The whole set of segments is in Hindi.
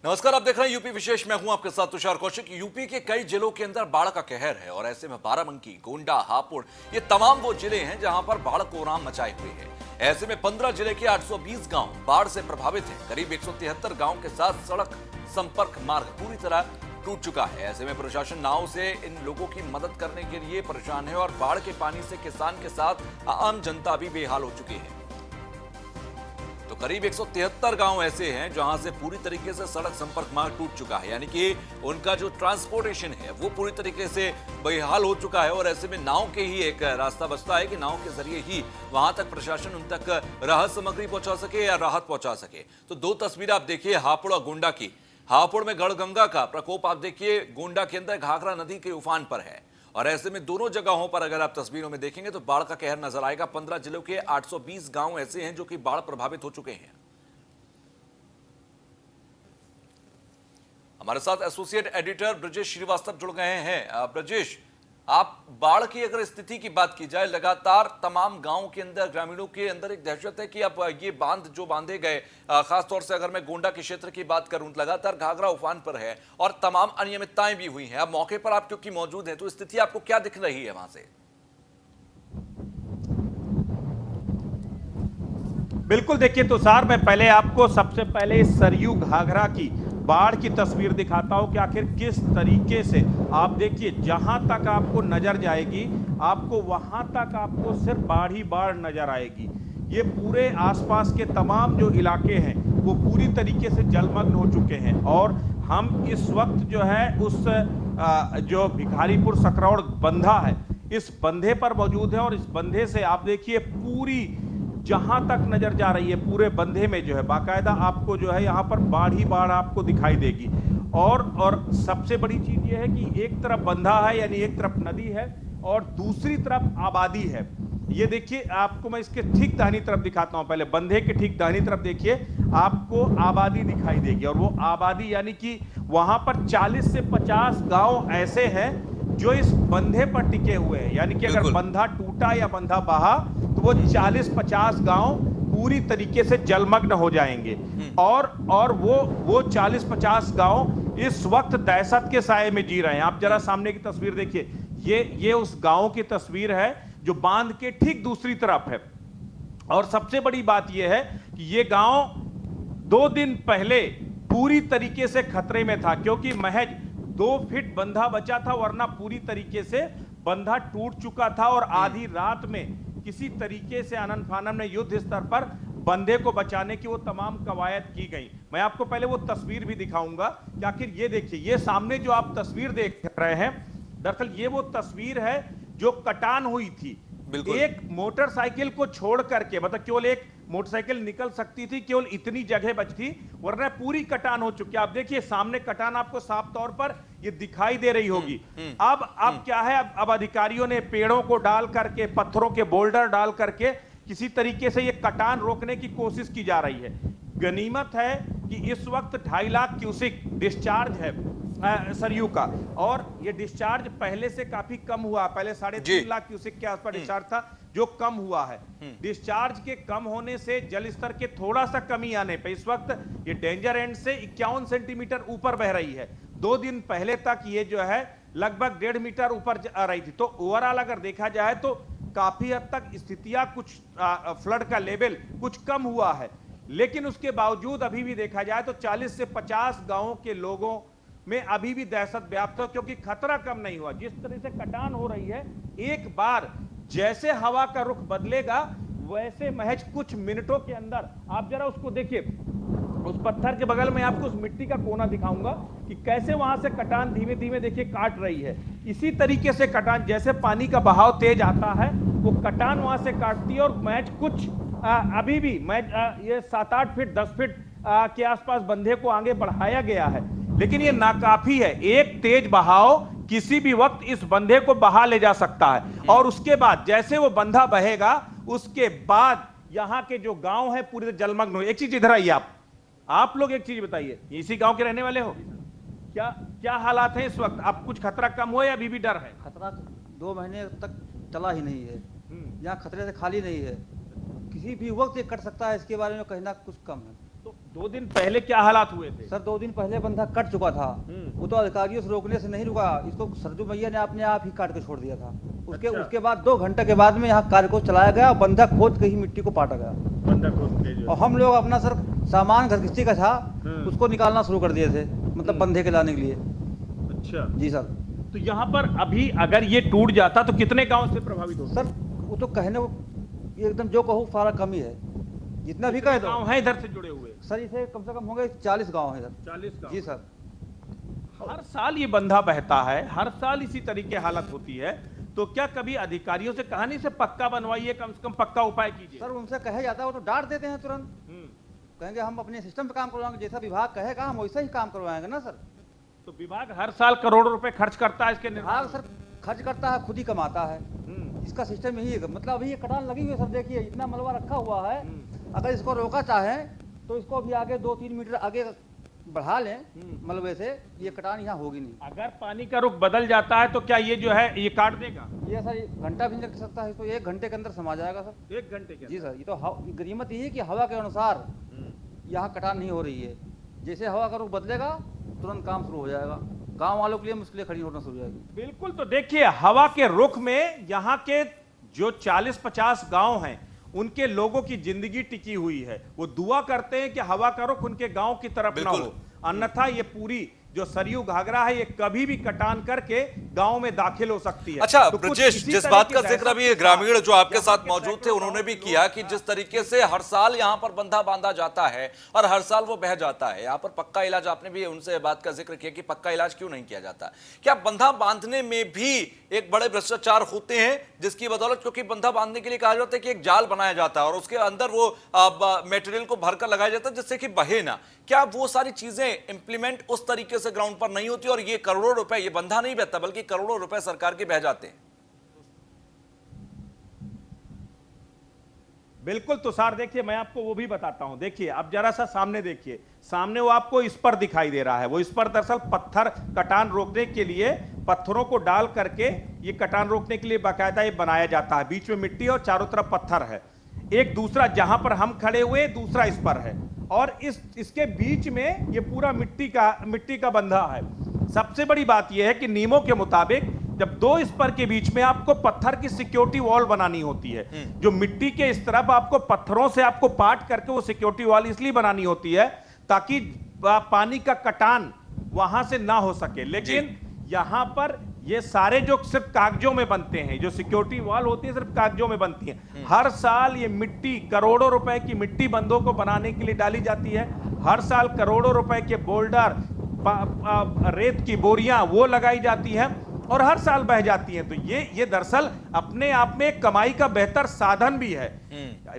नमस्कार, आप देख रहे हैं यूपी विशेष। मैं हूं आपके साथ तुषार कौशिक। यूपी के कई जिलों के अंदर बाढ़ का कहर है और ऐसे में बाराबंकी, गोंडा, हापुड़ ये तमाम वो जिले हैं जहां पर बाढ़ कोहराम मचाए हुए है। ऐसे में 15 जिले के 820 गांव बाढ़ से प्रभावित हैं। करीब 173 गांव के साथ सड़क संपर्क मार्ग पूरी तरह टूट चुका है। ऐसे में प्रशासन नाव से इन लोगों की मदद करने के लिए परेशान है और बाढ़ के पानी से किसान के साथ आम जनता भी बेहाल हो चुकी है। तो करीब 173 गांव ऐसे हैं जहां से पूरी तरीके से सड़क संपर्क मार्ग टूट चुका है, यानी कि उनका जो ट्रांसपोर्टेशन है वो पूरी तरीके से बेहाल हो चुका है। और ऐसे में नाव के ही एक रास्ता बचता है कि नाव के जरिए ही वहां तक प्रशासन उन तक राहत सामग्री पहुंचा सके या राहत पहुंचा सके। तो दो तस्वीरें आप देखिए हापुड़ और गोंडा की। हापुड़ में गढ़गंगा का प्रकोप आप देखिए, गोंडा के अंदर घाघरा नदी के उफान पर है और ऐसे में दोनों जगहों पर अगर आप तस्वीरों में देखेंगे तो बाढ़ का कहर नजर आएगा। 15 जिलों के 820 गांव ऐसे हैं जो कि बाढ़ प्रभावित हो चुके हैं। हमारे साथ एसोसिएट एडिटर ब्रजेश श्रीवास्तव जुड़ गए हैं। ब्रजेश, आप बाढ़ की अगर स्थिति की बात की जाए, लगातार तमाम गांव के अंदर, ग्रामीणों के अंदर एक दहशत है कि अब ये बांध जो बांधे गए, खासतौर से अगर मैं गोंडा के क्षेत्र की बात करूं, लगातार घाघरा उफान पर है और तमाम अनियमितताएं भी हुई हैं। अब मौके पर आप क्योंकि मौजूद हैं, तो स्थिति आपको क्या दिख रही है वहां से? बिल्कुल, देखिए तुषार, मैं पहले आपको सबसे पहले सरयू घाघरा की बाढ़ की तस्वीर दिखाता हूं कि आखिर किस तरीके से आप देखिए, जहां तक आपको नजर जाएगी आपको वहां तक आपको सिर्फ बाढ़ ही बाढ़ नजर आएगी। ये पूरे आसपास के तमाम जो इलाके हैं वो पूरी तरीके से जलमग्न हो चुके हैं और हम इस वक्त जो है उस जो भिखारीपुर सकरौड़ बंधा है, इस बंधे पर मौजूद है और इस बंधे से आप देखिए पूरी जहां तक नजर जा रही है पूरे बंधे में जो है बाकायदा आपको जो है यहाँ पर बाढ़ ही बाढ़ आपको दिखाई देगी। और सबसे बड़ी चीज ये है कि एक तरफ बंधा है, यानी एक तरफ नदी है और दूसरी तरफ आबादी है। ये देखिए, आपको मैं इसके ठीक दाहिनी तरफ दिखाता हूं। पहले बंधे के ठीक दाहिनी तरफ देखिए, आपको आबादी दिखाई देगी और वो आबादी यानी कि वहां पर 40 से 50 गांव ऐसे हैं जो इस बंधे पर टिके हुए हैं। यानी कि अगर बंधा टूटा या बंधा बहा तो वो 40-50 गांव पूरी तरीके से जलमग्न हो जाएंगे और वो 40-50 गांव इस वक्त दहशत के साए में जी रहे हैं। आप जरा सामने की तस्वीर देखिए, ये उस गांव की तस्वीर है जो बांध के ठीक दूसरी तरफ है। और सबसे बड़ी बात यह है कि ये गांव 2 दिन पहले पूरी तरीके से खतरे में था, क्योंकि महज 2 फीट बंधा बचा था, वरना पूरी तरीके से बंधा टूट चुका था। और आधी रात में किसी तरीके से आनन फानन में युद्ध स्तर पर बंधे को बचाने की वो तमाम कवायद की गई। मैं आपको पहले वो तस्वीर भी दिखाऊंगा कि आखिर ये देखिए, ये सामने जो आप तस्वीर देख रहे हैं, दरअसल ये वो तस्वीर है जो कटान हुई थी। एक मोटरसाइकिल को छोड़ करके, मतलब केवल एक मोटरसाइकिल निकल सकती थी, केवल इतनी जगह बचती, वरना पूरी कटान हो चुकी है। आप देखिए सामने कटान आपको साफ तौर पर ये दिखाई दे रही होगी। अब क्या है, अब अधिकारियों ने पेड़ों को डाल करके, पत्थरों के बोल्डर डाल करके किसी तरीके से ये कटान रोकने की कोशिश की जा रही है। गनीमत है कि इस वक्त 2.5 लाख क्यूसेक डिस्चार्ज है सरयू का, और ये डिस्चार्ज पहले से काफी कम हुआ। पहले 3.5 लाख क्यूसेक के आसपास डिस्चार्ज था, जो कम हुआ है। डिस्चार्ज के कम होने से जल स्तर के थोड़ा सा कमी आने पे इस वक्त ये डेंजर एंड से 51 सेंटीमीटर ऊपर बह रही है। 2 दिन पहले तक ये जो है लगभग 1.5 मीटर ऊपर आ रही थी। तो ओवरऑल अगर देखा जाए तो काफी हद तक स्थितियां, कुछ फ्लड का लेवल कुछ कम हुआ है, लेकिन उसके बावजूद अभी भी देखा जाए तो 40 से 50 गांवों के लोगों में अभी भी दहशत व्याप्त है, क्योंकि खतरा कम नहीं हुआ। जिस तरह से कटान हो रही है, एक बार जैसे हवा का रुख बदलेगा वैसे महज कुछ मिनटों के अंदर, आप जरा उसको देखिए, उस पत्थर के बगल में आपको उस मिट्टी का कोना दिखाऊंगा कि कैसे वहां से कटान धीमे धीमे देखिए काट रही है। इसी तरीके से कटान, जैसे पानी का बहाव तेज आता है वो कटान वहां से काटती है और महज कुछ अभी भी ये 7-8 फीट 10 फीट के आसपास बंधे को आगे बढ़ाया गया है, लेकिन ये नाकाफी है। एक तेज बहाव किसी भी वक्त इस बंधे को बहा ले जा सकता है और उसके बाद जैसे वो बंधा बहेगा उसके बाद यहां के जो गांव है पूरी तरह जलमग्न हो। एक चीज इधर आइए, आप लोग एक चीज बताइए, इसी गांव के रहने वाले हो, क्या हालात हैं इस वक्त? अब कुछ खतरा कम हुआ या अभी भी डर है? खतरा 2 महीने तक चला ही नहीं है, यहाँ खतरे से खाली नहीं है, किसी भी वक्त ये कट सकता है, इसके बारे में कहना कुछ कम है। तो 2 दिन पहले क्या हालात हुए थे? सर 2 दिन पहले बंधा कट चुका था। वो तो अधिकारियों से रोकने से नहीं रुका, इसको सरजू भैया ने अपने आप ही काट के छोड़ दिया था। उसके बाद 2 घंटे के बाद में यहाँ कार्य को चलाया गया, बंधा खोद के ही मिट्टी को पाटा गया। बंधा खोद के और हम लोग अपना सर सामान घर किसी का था उसको निकालना शुरू कर दिए थे, मतलब बंधे के लाने के लिए। अच्छा जी सर। तो यहाँ पर अभी अगर ये टूट जाता तो कितने गांव से प्रभावित होते? सर वो तो कहने को एकदम जो कहूँ सारा कम ही है, जितना भी कहे तो। गांव है इधर से जुड़े हुए? सर इसे कम से कम होंगे 40 गांव है सर। 40 गांव? जी सर। हर साल ये बंधा बहता है, हर साल इसी तरीके हालत होती है, तो क्या कभी अधिकारियों से कहा नहीं से पक्का बनवाइए, कम से कम पक्का उपाय कीजिए? सर उनसे कहे जाता है वो तो डांट देते हैं तुरंत, कहेंगे हम अपने सिस्टम पे काम करवाएंगे, जैसा विभाग कहेगा हम वैसा ही काम करवाएंगे ना सर। तो विभाग हर साल करोड़ों रुपए खर्च करता है इसके निर्माण विभाग सर खर्च करता है, खुद ही कमाता है। इसका सिस्टम यही है, मतलब अभी ये कटान लगी हुई है सर, देखिए इतना मलबा रखा हुआ है। अगर इसको रोका चाहे तो इसको अभी आगे 2-3 मीटर आगे बढ़ा लें मलबे से, ये कटान यहाँ होगी नहीं। अगर पानी का रुख बदल जाता है तो क्या ये जो है ये काट देगा? ये सर घंटा भी नहीं लग सकता है, इसको 1 घंटे के अंदर समा जाएगा सर। 1 घंटे के? जी सर। ये तो गनीमत यही है कि हवा के अनुसार यहाँ कटान नहीं हो रही है, जैसे हवा का रुख बदलेगा तुरंत काम शुरू हो जाएगा, गांव वालों के लिए मुश्किलें खड़ी होना शुरू हो जाएगी। बिल्कुल। तो देखिए हवा के रुख में यहाँ के जो 40-50 गांव हैं उनके लोगों की जिंदगी टिकी हुई है। वो दुआ करते हैं कि हवा का रुख उनके गांव की तरफ ना हो, अन्यथा ये पूरी जो सरयू घाघरा है ये कभी भी कटान करके गांव में दाखिल हो सकती है। अच्छा तो कुछ ब्रजेश, इसी जिस तरह बात की का दहशत जिक्र अभी के ग्रामीण जो आपके यहाँ साथ के मौजूद थे सैकड़ों उन्होंने भी गाँव किया लोग कि जिस तरीके से हर साल यहाँ पर बंधा बांधा जाता है और हर साल वो बह जाता है, यहाँ पर पक्का इलाज, आपने भी उनसे बात का जिक्र किया कि पक्का इलाज क्यों नहीं किया जाता? क्या बंधा बांधने में भी एक बड़े भ्रष्टाचार होते हैं जिसकी बदौलत, क्योंकि बंधा बांधने के लिए कहा जाता है कि एक जाल बनाया जाता है और उसके अंदर वो मटेरियल को भरकर लगाया जाता है जिससे कि बहे ना, क्या वो सारी चीजें इंप्लीमेंट उस तरीके से ग्राउंड पर नहीं होती और ये करोड़ों रुपए, ये बंधा नहीं बहता बल्कि करोड़ों रुपए सरकार के बह जाते हैं? बिल्कुल तुषार, देखिए मैं आपको वो भी बताता हूं। देखिए अब जरा सा सामने देखिए, सामने वो आपको इस पर दिखाई दे रहा है, वो इस पर दरअसल पत्थर कटान रोकने के लिए पत्थरों को डाल करके ये कटान रोकने के लिए बाकायदा ये बनाया जाता है। बीच में मिट्टी और चारों तरफ पत्थर है। एक दूसरा जहां पर हम खड़े हुए दूसरा इस पर है और इसके बीच में ये पूरा मिट्टी का बंधा है। सबसे बड़ी बात यह है कि नियमों के मुताबिक जब 2 स्पर के बीच में आपको पत्थर की सिक्योरिटी वॉल बनानी होती है, जो मिट्टी के इस तरफ आपको पत्थरों से आपको पाट करके वो सिक्योरिटी वॉल इसलिए बनानी होती है ताकि पानी का कटान वहां से ना हो सके। लेकिन यहां पर ये सारे जो सिर्फ कागजों में बनते हैं, जो सिक्योरिटी वॉल होती है सिर्फ कागजों में बनती है। हर साल ये मिट्टी, करोड़ों रुपए की मिट्टी बंधों को बनाने के लिए डाली जाती है। हर साल करोड़ों रुपए के बोल्डर, रेत की बोरियां वो लगाई जाती हैं और हर साल बह जाती हैं। तो ये दरअसल अपने आप में एक कमाई का बेहतर साधन भी है।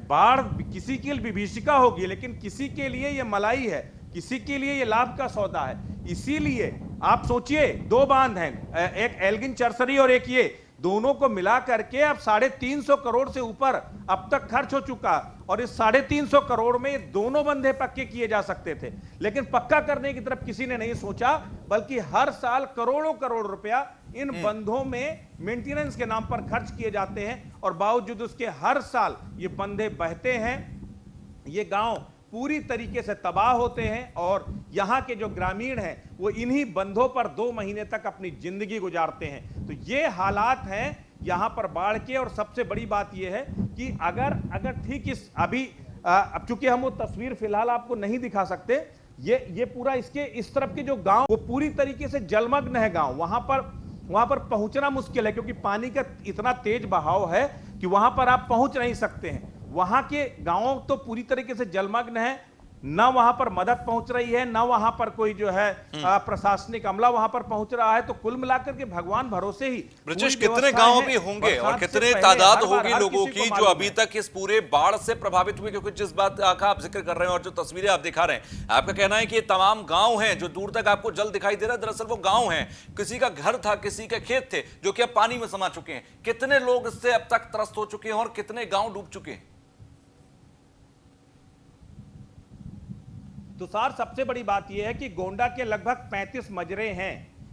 बाढ़ किसी के लिए विभीषिका होगी लेकिन किसी के लिए ये मलाई है, किसी के लिए ये लाभ का सौदा है। इसीलिए आप सोचिए 2 बांध हैं, एक एल्गिन चरसरी और एक ये, दोनों को मिला करके अब 350 करोड़ से ऊपर अब तक खर्च हो चुका और इस 350 करोड़ में दोनों बंधे पक्के किए जा सकते थे, लेकिन पक्का करने की तरफ किसी ने नहीं सोचा, बल्कि हर साल करोड़ों करोड़ रुपया इन बंधों में मेंटेनेंस के नाम पर खर्च किए जाते हैं और बावजूद उसके हर साल ये बंधे बहते हैं, ये गांव पूरी तरीके से तबाह होते हैं और यहाँ के जो ग्रामीण हैं वो इन्हीं बंधों पर 2 महीने तक अपनी जिंदगी गुजारते हैं। तो ये हालात हैं यहाँ पर बाढ़ के। और सबसे बड़ी बात ये है कि अगर ठीक अब चूंकि हम वो तस्वीर फिलहाल आपको नहीं दिखा सकते, ये पूरा इसके इस तरफ के जो गांव वो पूरी तरीके से जलमग्न है गांव, वहां पर पहुंचना मुश्किल है क्योंकि पानी का इतना तेज बहाव है कि वहां पर आप पहुंच नहीं सकते हैं। वहां के गांव तो पूरी तरीके से जलमग्न है, ना वहां पर मदद पहुंच रही है, ना वहां पर कोई जो है प्रशासनिक अमला वहां पर पहुंच रहा है। तो कुल मिलाकर के भगवान भरोसे ही ब्रजेश, कितने गांव भी होंगे और कितने तादाद होगी लोगों की जो अभी तक इस पूरे बाढ़ से प्रभावित हुए? क्योंकि जिस बात का आप जिक्र कर रहे हैं और जो तस्वीरें आप दिखा रहे हैं, आपका कहना है कि ये तमाम गांव हैं जो दूर तक आपको जल दिखाई दे रहा है, दरअसल वो गांव हैं, किसी का घर था, किसी के खेत थे जो कि अब पानी में समा चुके हैं। कितने लोग इससे अब तक त्रस्त हो चुके हैं और कितने गांव डूब चुके हैं? तुषार, सबसे बड़ी बात यह है कि गोंडा के लगभग 35 मजरे हैं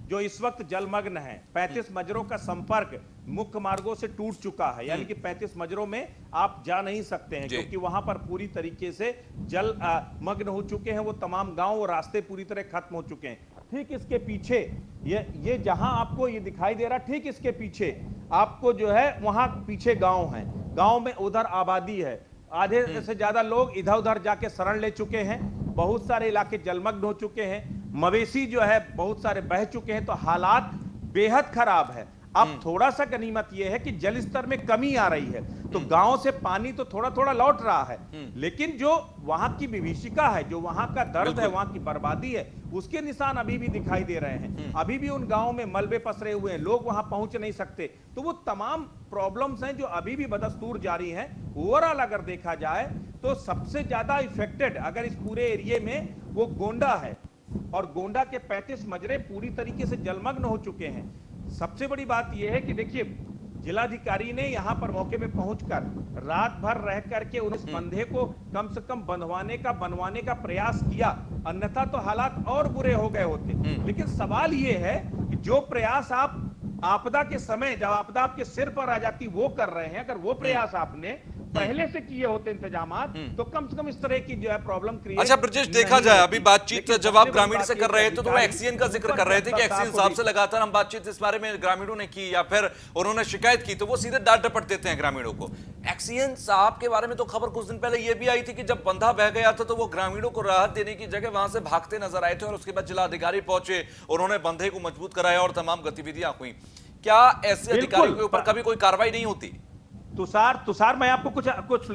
जो इस वक्त जलमग्न है। 35 मजरों का संपर्क मुख्य मार्गों से टूट चुका है, यानी कि 35 मजरों में आप जा नहीं सकते हैं, क्योंकि वहां पर पूरी तरीके से जल मग्न हो चुके हैं। वो तमाम गांव और रास्ते पूरी तरह खत्म हो चुके हैं। ठीक इसके पीछे ये जहां आपको ये दिखाई दे रहा, ठीक इसके पीछे आपको जो है वहां पीछे गांव है, गांव में उधर आबादी है। आधे से ज्यादा लोग इधर उधर जाके शरण ले चुके हैं। बहुत सारे इलाके जलमग्न हो चुके हैं। मवेशी जो है बहुत सारे बह चुके हैं। तो हालात बेहद खराब है। अब थोड़ा सा गनीमत यह है कि जल स्तर में कमी आ रही है, तो गांव से पानी तो थोड़ा थोड़ा लौट रहा है, लेकिन जो वहां की विभीषिका है, जो वहां का दर्द है, वहां की बर्बादी है, उसके निशान अभी भी दिखाई दे रहे हैं। अभी भी उन गांवों में मलबे पसरे हुए हैं, लोग वहां पहुंच नहीं सकते। तो वो तमाम प्रॉब्लम्स हैं जो अभी भी बदस्तूर जारी हैं। ओवरऑल अगर देखा जाए तो सबसे ज्यादा इफेक्टेड अगर इस पूरे एरिया में वो गोंडा है, और गोंडा के 35 मजरे पूरी तरीके से जलमग्न हो चुके हैं। सबसे बड़ी बात यह है कि देखिए, जिलाधिकारी ने यहां पर मौके पे पहुंचकर रात भर रह करके उस बंधे को कम से कम बनवाने का प्रयास किया, अन्यथा तो हालात और बुरे हो गए होते। लेकिन सवाल यह है कि जो प्रयास आप आपदा के समय, जब आपदा आपके सिर पर आ जाती, वो कर रहे हैं, अगर वो प्रयास आपने पहले से किए होते इंतजामात, तो कम से कम इस तरह की जो है प्रॉब्लम क्रिएट। अच्छा ब्रजेश, देखा जाए अभी बातचीत जब आप ग्रामीण से कर रहे थे तो वो एक्सीएन का जिक्र कर रहे थे कि एक्सीएन साहब से लगातार हम बातचीत इस बारे में ग्रामीणों ने की, या फिर उन्होंने शिकायत की तो वो सीधे डांट डपट देते हैं ग्रामीणों को। एक्सीएन साहब के बारे में तो खबर कुछ दिन पहले ये भी आई थी कि जब बंधा बह गया था तो वो ग्रामीणों को राहत देने की जगह वहां से भागते नजर आए थे, और उसके बाद जिलाधिकारी पहुंचे, उन्होंने बंधे को मजबूत कराया और तमाम गतिविधियां हुई। क्या ऐसे अधिकारियों के ऊपर कभी कोई कार्रवाई नहीं होती? तुषार मैं आपको कुछ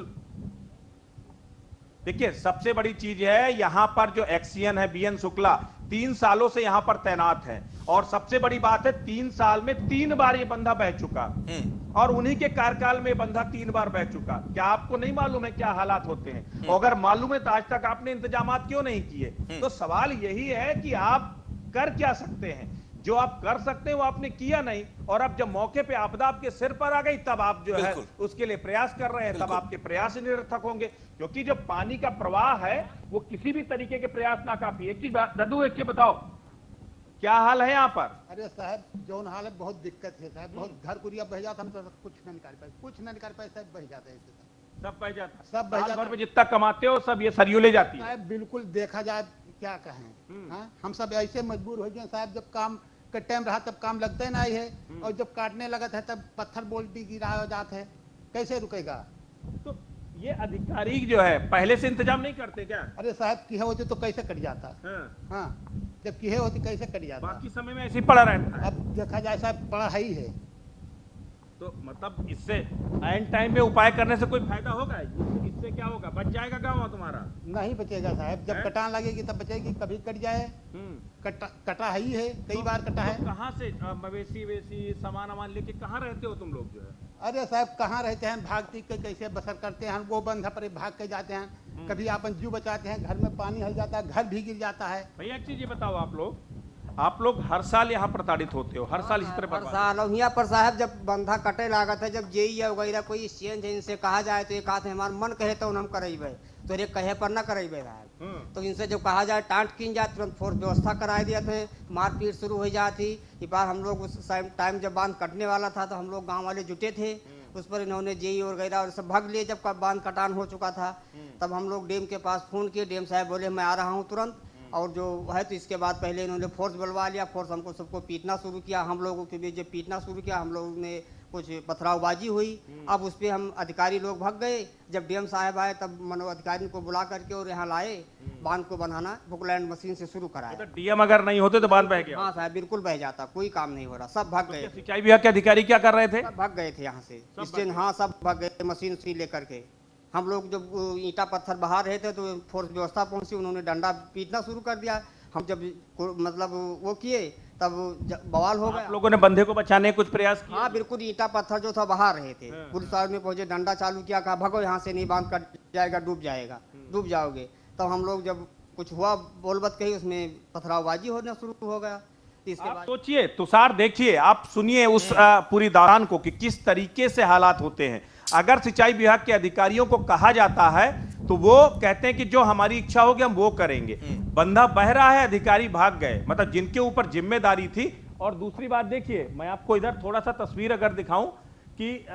देखिए, सबसे बड़ी चीज है यहां पर जो एक्सीएन है बीएन शुक्ला 3 सालों से यहां पर तैनात है, और सबसे बड़ी बात है 3 साल में 3 बार ये बंधा बह चुका, और उन्हीं के कार्यकाल में बंधा 3 बार बह चुका। क्या आपको नहीं मालूम है क्या हालात होते हैं? और अगर मालूम है तो आज तक आपने इंतजामात क्यों नहीं किए? तो सवाल यही है कि आप कर क्या सकते हैं? जो आप कर सकते हैं वो आपने किया नहीं, और अब जब मौके पे आपदा आपके सिर पर आ गई तब आप जो है उसके लिए प्रयास कर रहे हैं, तब आपके प्रयास निरर्थक होंगे, क्योंकि जो पानी का प्रवाह है वो किसी भी तरीके के प्रयास नाकाफी। एक चीज दद्दू, एक चीज बताओ, क्या हाल है यहाँ पर? अरे साहब जोन हाल है, बहुत दिक्कत है साहब, बहुत घर कुरिया बह जाता, हम तो कुछ नहीं निकाल पाए, सब बह जाते हैं, सब बह जाता, सब बह जाता। भर में जितना कमाते हो सब ये सरयू ले जाती है। साहब बिल्कुल देखा जाए क्या कहें, हाँ? हम सब ऐसे मजबूर हो गए साहब, जब काम का टाइम रहा तब काम लगता ही नहीं है, और जब काटने लगा था तब पत्थर बोल्टी गिरा हो जाता है, कैसे रुकेगा? तो ये अधिकारी जो है पहले से इंतजाम नहीं करते क्या? अरे साहब किए होते तो कैसे कट जाता, हाँ, जब किए होते कैसे कट जाता, बाकी समय में ऐसे ही पड़ा रहता है। अब देखा जाए साहब पड़ा ही है, तो मतलब इससे एंड टाइम में उपाय करने से कोई फायदा होगा? इससे क्या होगा? बच जाएगा गाँव तुम्हारा? नहीं बचेगा साहब, जब कटान लगेगी तब बचेगी, कभी कट जाए, कटा ही है, कई बार कटा है। तो कहाँ से मवेशी वेशी सामान वामान लेके कहाँ रहते हो तुम लोग जो है? अरे साहब कहाँ रहते हैं, भागती के कैसे बसर करते हैं, वो बंधा पर भाग के जाते हैं, कभी अपन जीव बचाते हैं, घर में पानी हल जाता है, घर भी गिर जाता है। भैया एक चीज ये बताओ, आप लोग हर साल यहाँ प्रताड़ित होते हो, हर साल इस तरह हर साल। और यहाँ पर साहब जब बंधा कटे लागत है, जब जेई वगैरह कोई चेंज है, इनसे कहा जाए तो ये कहते हैं हमारा मन कहे तो हम करेबे, तो ये कहे पर ना करेबे साहब। तो इनसे जब कहा जाए टांट की जाए, तुरंत फोर्स व्यवस्था कराई दिया थे, मारपीट शुरू हो जाती। इस बार हम लोग उस टाइम जब बांध कटने वाला था तो हम लोग गाँव वाले जुटे थे, उस पर इन्होंने जेई वगैरह और सब भाग लिए। जब बांध कटान हो चुका था तब हम लोग डैम के पास फोन किए, डैम साहब बोले मैं आ रहा हूँ तुरंत, और जो है तो इसके बाद पहले इन्होंने फोर्स बुलवा लिया, फोर्स हमको सबको पीटना शुरू किया, हम लोगों के बीच जब पीटना शुरू किया हम लोगों ने कुछ पथरावबाजी हुई। अब उस पर हम अधिकारी लोग भाग गए, जब डीएम साहब आए तब मनो अधिकारी को बुला करके और यहाँ लाए, बांध को बनाना बुकलैंड मशीन से शुरू कराया। तो डीएम अगर नहीं होते तो बांध बह गया? हाँ साहब बिल्कुल बह जाता, कोई काम नहीं हो रहा, सब भाग गए। सिंचाई विभाग के अधिकारी क्या कर रहे थे? सब भाग गए थे यहाँ से, हाँ सब भाग गए मशीन उसी लेकर के। हम लोग जब ईंटा पत्थर बहा रहे थे तो फोर्स व्यवस्था पहुंची, उन्होंने डंडा पीटना शुरू कर दिया। हम जब मतलब वो किए तब बवाल हो गया। लोगों ने बंधे को बचाने कुछ प्रयास किया? हाँ बिल्कुल, ईंटा पत्थर जो था बहा रहे थे, पुलिस वालों ने पहुंचे, डंडा चालू किया, कहा भगो यहाँ से, नहीं बांध कट जाएगा, डूब जाएगा, डूब जाओगे। तब हम लोग जब कुछ हुआ बोलबत कही, उसमें पथरावबाजी होना शुरू हो गया। इसके बाद सोचिए तुषार, देखिए आप सुनिए उस पूरी दौरान को कि किस तरीके से हालात होते हैं। अगर सिंचाई विभाग के अधिकारियों को कहा जाता है तो वो कहते हैं कि जो हमारी इच्छा होगी हम वो करेंगे। बंधा बह रहा है, अधिकारी भाग गए, मतलब जिनके ऊपर जिम्मेदारी थी और दूसरी बात देखिए, मैं आपको इधर थोड़ा सा तस्वीर अगर दिखाऊं कि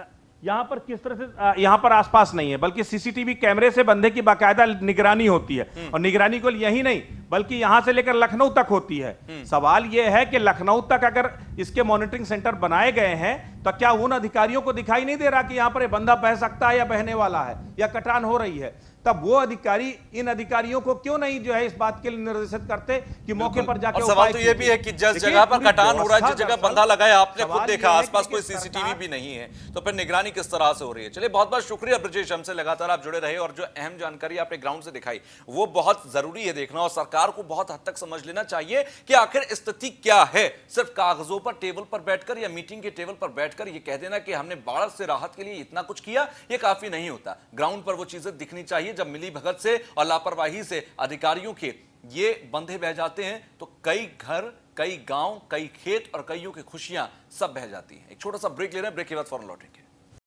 यहाँ पर किस तरह से यहाँ पर आसपास नहीं है, बल्कि सीसीटीवी कैमरे से बंदे की बाकायदा निगरानी होती है। और निगरानी को यही नहीं बल्कि यहां से लेकर लखनऊ तक होती है। सवाल यह है कि लखनऊ तक अगर इसके मॉनिटरिंग सेंटर बनाए गए हैं तो क्या उन अधिकारियों को दिखाई नहीं दे रहा कि यहां पर ये बंदा बह सकता है या बहने वाला है या कटान हो रही है? तब वो अधिकारी इन अधिकारियों को क्यों नहीं जो है इस बात के लिए निर्देशित करते कि मौके पर जाकर और सवाल तो ये भी है कि जिस जगह पर कटान हो रहा है, जिस जगह बंदा लगा है, आपने खुद देखा आसपास कोई सीसीटीवी भी नहीं है, तो फिर निगरानी किस तरह से हो रही है? चलिए, बहुत बहुत शुक्रिया ब्रजेश, हमसे लगातार आप जुड़े रहे और जो अहम जानकारी आपने ग्राउंड से दिखाई वो बहुत जरूरी है देखना, और सरकार को बहुत हद तक समझ लेना चाहिए कि आखिर स्थिति क्या है। सिर्फ कागजों पर टेबल पर बैठकर या मीटिंग के टेबल पर बैठकर ये कह देना कि हमने बाढ़ से राहत के लिए इतना कुछ किया, ये काफी नहीं होता। ग्राउंड पर वो चीजें दिखनी चाहिए। जब मिली भगत से और लापरवाही से अधिकारियों के ये बंधे बह जाते हैं तो कई घर, कई गांव, कई खेत और कईयों की खुशियां सब बह जाती हैं। एक छोटा सा ब्रेक ले रहे हैं, ब्रेक के बाद फौरन लौटेंगे।